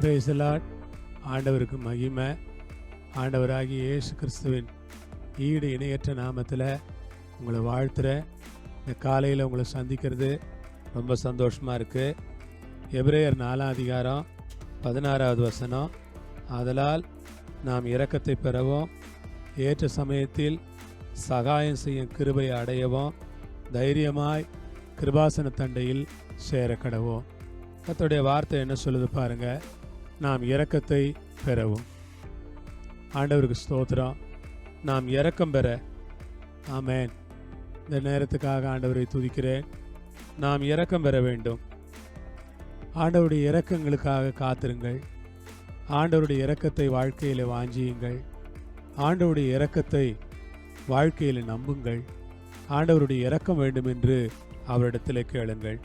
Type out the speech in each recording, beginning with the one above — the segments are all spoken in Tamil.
Praise the Lord. ஆண்டவருக்கு மகிமை. ஆண்டவராகிய இயேசு கிறிஸ்துவின் ஈடு இணையற்ற நாமத்தில் உங்களை வாழ்த்துறேன். இந்த காலையில் உங்களை சந்திக்கிறது ரொம்ப சந்தோஷமாக இருக்குது. எபிரேயர் 4 அதிகாரம் 16வது வசனம், ஆதலால் நாம் இரக்கத்தை பெறவும் ஏற்ற சமயத்தில் சகாயம் செய்யும் கிருபையை அடையவும் தைரியமாய் கிருபாசன தண்டையில் சேர கடவோம். கர்த்தருடைய வார்த்தை என்ன சொல்லுது பாருங்க. நாம் இரக்கத்தை பெறவும். ஆண்டவருக்கு ஸ்தோத்திரம். நாம் இரக்கம் பெற. ஆமென். இந்த நேரத்துக்காக ஆண்டவரை துதிக்கிறேன். நாம் இரக்கம் பெற வேண்டும். ஆண்டவருடைய இரக்கங்களுக்காக காத்திருங்கள். ஆண்டவருடைய இரக்கத்தை வாழ்க்கையில் வாஞ்சியுங்கள். ஆண்டவருடைய இரக்கத்தை வாழ்க்கையில் நம்புங்கள். ஆண்டவருடைய இரக்கம் வேண்டும் என்று அவரிடத்தில் கேளுங்கள்.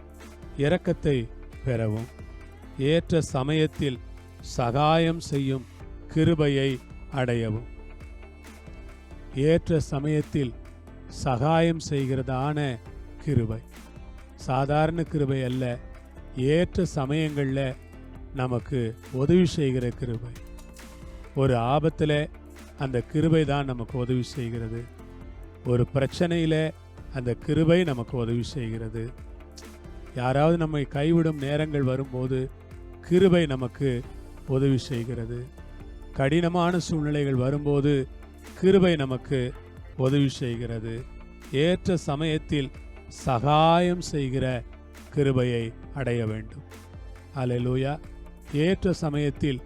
இரக்கத்தை பெறவும் ஏற்ற சமயத்தில் சகாயம் செய்யும் கிருபையை அடையவும். ஏற்ற சமயத்தில் சகாயம் செய்கிறதான கிருபை சாதாரண கிருபை அல்ல. ஏற்ற சமயங்களில் நமக்கு உதவி செய்கிற கிருபை. ஒரு ஆபத்தில் அந்த கிருபை தான் நமக்கு உதவி செய்கிறது. ஒரு பிரச்சனையில் அந்த கிருபை நமக்கு உதவி செய்கிறது. யாராவது நம்மை கைவிடும் நேரங்கள் வரும்போது கிருபை நமக்கு உதவி செய்கிறது. கடினமான சூழ்நிலைகள் வரும்போது கிருபை நமக்கு உதவி செய்கிறது. ஏற்ற சமயத்தில் சகாயம் செய்கிற கிருபையை அடைய வேண்டும். அல்லேலூயா. ஏற்ற சமயத்தில்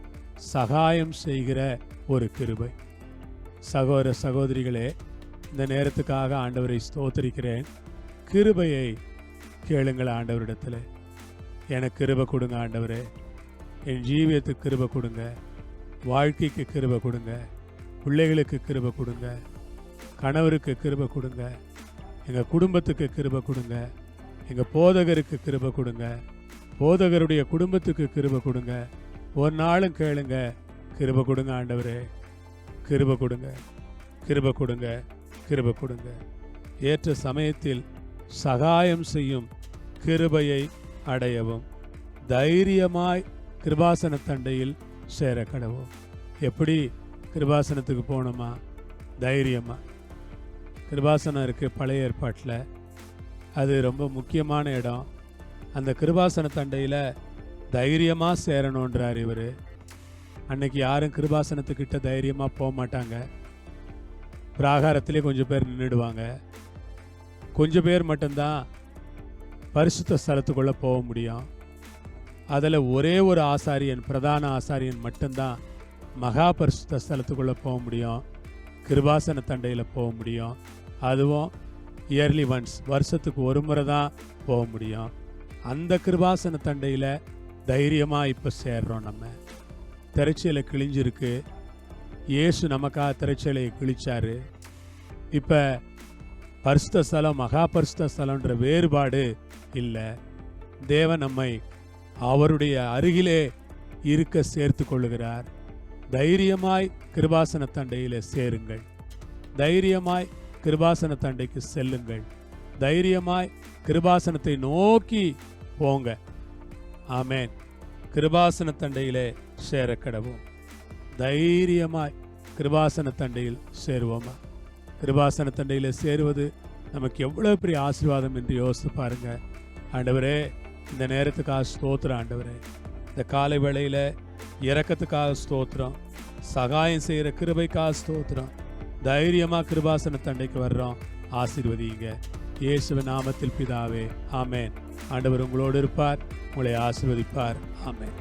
சகாயம் செய்கிற ஒரு கிருபை. சகோதர சகோதரிகளே, இந்த நேரத்துக்காக ஆண்டவரை ஸ்தோத்திரிக்கிறேன். கிருபையை கேளுங்கள் ஆண்டவரிடத்தில். எனக்கு கிருபை கொடுங்க ஆண்டவரே. என் ஜீவியத்துக்கு கிருபை கொடுங்க. வாழ்க்கைக்கு கிருபை கொடுங்க. பிள்ளைகளுக்கு கிருபை கொடுங்க. கணவருக்கு கிருபை கொடுங்க. எங்கள் குடும்பத்துக்கு கிருபை கொடுங்க. எங்கள் போதகருக்கு கிருபை கொடுங்க. போதகருடைய குடும்பத்துக்கு கிருபை கொடுங்க. ஒரு நாளும் கேளுங்க, கிருபை கொடுங்க ஆண்டவரே. கிருபை கொடுங்க, கிருபை கொடுங்க, கிருபை கொடுங்க. ஏற்ற சமயத்தில் சகாயம் செய்யும் கிருபையை அடையவும் தைரியமாய் கிருபாசன தண்டையில் சேர கடவோம். எப்படி கிருபாசனத்துக்கு போகணுமா? தைரியமா. கிருபாசனம் இருக்குது பழைய ஏற்பாட்டில். அது ரொம்ப முக்கியமான இடம். அந்த கிருபாசன தண்டையில் தைரியமாக சேரணுன்றார் இவர். அன்னைக்கு யாரும் கிருபாசனத்துக்கிட்ட தைரியமாக போக மாட்டாங்க. பிராகாரத்திலே கொஞ்சம் பேர் நின்றுடுவாங்க. கொஞ்சம் பேர் மட்டும்தான் பரிசுத்த ஸ்தலத்துக்குள்ளே போக முடியும். அதில் ஒரே ஒரு ஆசாரியன், பிரதான ஆசாரியன் மட்டும்தான் மகா பரிசுத்த ஸ்தலத்துக்குள்ளே போக முடியும். கிருபாசன தண்டையில் போக முடியும். அதுவும் இயர்லி ஒன்ஸ், வருஷத்துக்கு ஒரு முறை தான் போக முடியும். அந்த கிருபாசன தண்டையில் தைரியமாக இப்போ சேர்றோம். நம்ம திரைச்சீலை கிழிஞ்சிருக்கு. இயேசு நமக்காக திரைச்சீலையை கிழிச்சாரு. இப்போ பரிசுத்த ஸ்தலம் மகா பரிசுத்த ஸ்தலம்ன்ற வேறுபாடு இல்லை. தேவன் நம்மை அவருடைய அருகிலே இருக்க சேர்த்து கொள்ளுகிறார். தைரியமாய் கிருபாசன தண்டையில் சேருங்கள். தைரியமாய் கிருபாசன தண்டைக்கு செல்லுங்கள். தைரியமாய் கிருபாசனத்தை நோக்கி போங்க. ஆமென். கிருபாசன தண்டையிலே சேர கடவோம். தைரியமாய் கிருபாசன தண்டையில் சேருவோமா? கிருபாசன தண்டையில் சேருவது நமக்கு எவ்வளோ பெரிய ஆசீர்வாதம் என்று யோசித்து பாருங்க. ஆண்டவரே, இந்த நேரத்துக்காக ஸ்தோத்திரம் ஆண்டவரே. இந்த காலை வேளையில் இரக்கத்துக்காக ஸ்தோத்திரம். சகாயம் செய்கிற கிருபைக்காக ஸ்தோத்திரம். தைரியமாக கிருபாசன தண்டைக்கு வர்றோம். ஆசீர்வதிங்க இயேசுவின் நாமத்தில் பிதாவே. ஆமென். ஆண்டவர் உங்களோடு இருப்பார். உங்களை ஆசீர்வதிப்பார். ஆமென்.